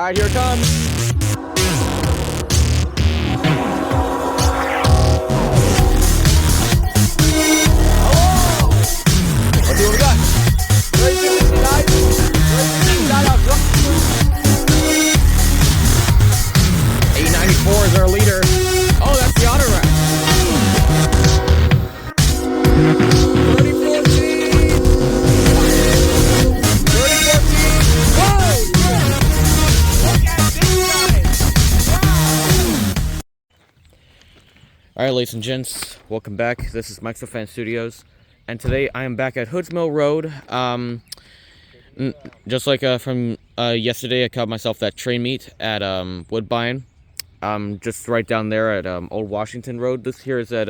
Alright, here it comes. Hello! Let's see what we got. 894 is our leader. Oh, that's the auto rack. 3014. 3014. Whoa! Look at this guy. Wow. Alright, ladies and gents, welcome back. This is Mike's Railfan Studios, and today I am back at Hoods Mill Road. Just like from yesterday, I caught myself that train meet at Woodbine. Just right down there at Old Washington Road. This here is at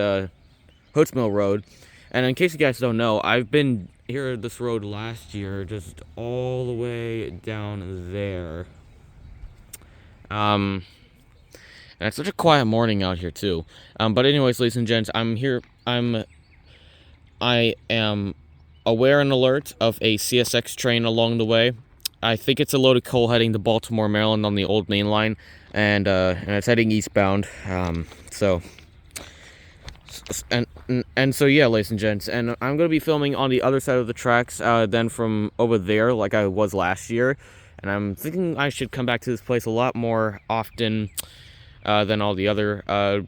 Hoods Mill Road. And in case you guys don't know, I've been here this road last year, just all the way down there. And it's such a quiet morning out here too. But anyways, ladies and gents, I'm here. I am aware and alert of a CSX train along the way. I think it's a load of coal heading to Baltimore, Maryland on the old main line, and it's heading eastbound. So yeah, ladies and gents, and I'm going to be filming on the other side of the tracks than from over there like I was last year, and I'm thinking I should come back to this place a lot more often than all the other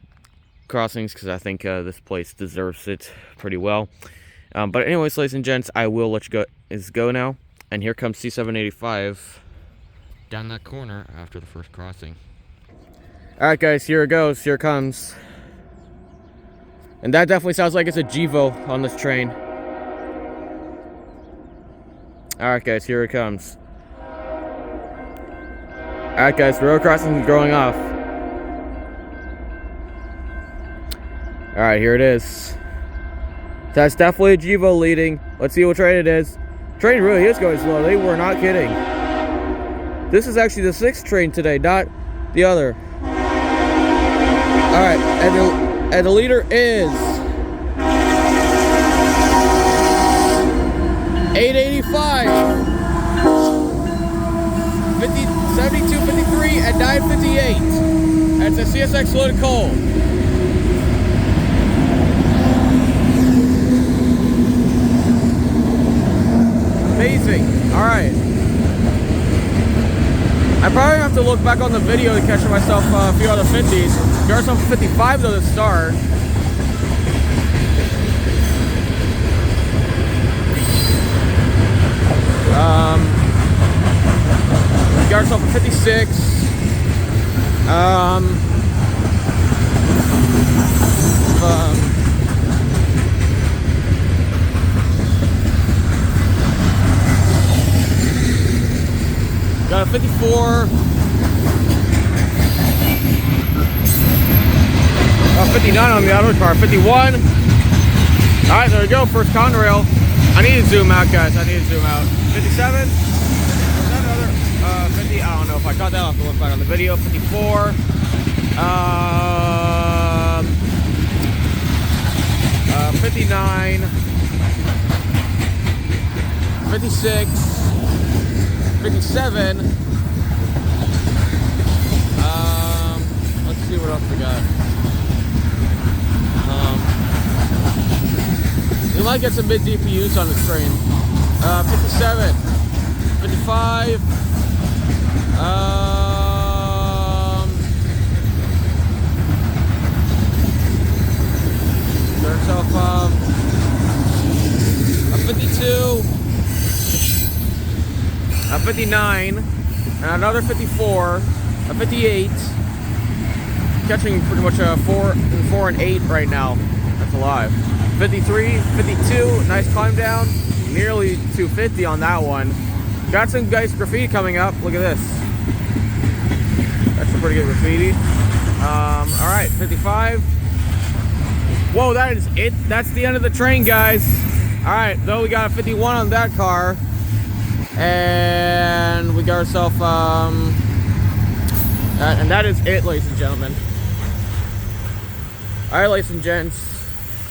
crossings, because I think this place deserves it pretty well. But anyways, ladies and gents, I will let you go now. And here comes C785 down that corner after the first crossing. Alright guys, here it goes. Here it comes. And that definitely sounds like it's a GEVO on this train. Alright guys, here it comes. Alright guys, the road crossing is going off. Alright, here it is. That's definitely a GEVO leading. Let's see what train it is. Train really is going slow. They were not kidding. This is actually the 6th train today, not the other. Alright, and the leader is 885, 72, 53, and 958. That's a CSX loaded coal. Amazing. Alright. I probably have to look back on the video to catch myself a few other 50s. There are some 55 though to start. We got ourselves a 56. Got a 54. 59 on the other car. 51. Alright, there we go. First Conrail. I need to zoom out, guys. I need to zoom out. 57. Is that another 50? I don't know if I got that. I'll have to look back on the video. 54. 59. 56. 57. Let's see what else we got. We might get some mid DPUs on this train. 57. 55. There's a 52. A 59, and another 54, a 58, catching pretty much a 4 and 8 right now. That's alive. 53, 52, nice climb down, nearly 250 on that one. Got some nice graffiti coming up. Look at this. That's some pretty good graffiti. All right, 55. Whoa, that is it. That's the end of the train, guys. All right, though we got a 51 on that car. And we got ourselves, and that is it, ladies and gentlemen. Alright, ladies and gents.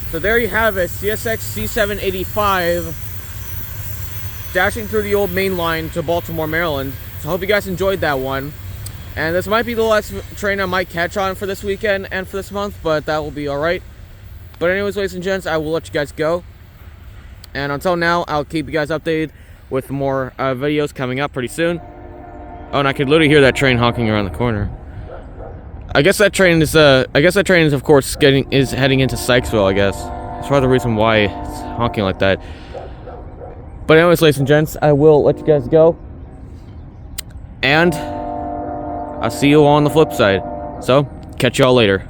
So there you have it, CSX C785 dashing through the old main line to Baltimore, Maryland. So I hope you guys enjoyed that one. And this might be the last train I might catch on for this weekend and for this month, but that will be alright. But anyways, ladies and gents, I will let you guys go. And until now, I'll keep you guys updated with more videos coming up pretty soon. Oh, and I could literally hear that train honking around the corner. I guess that train is of course heading into Sykesville, I guess. That's probably the reason why it's honking like that. But anyways, ladies and gents, I will let you guys go. And I'll see you all on the flip side. So, catch y'all later.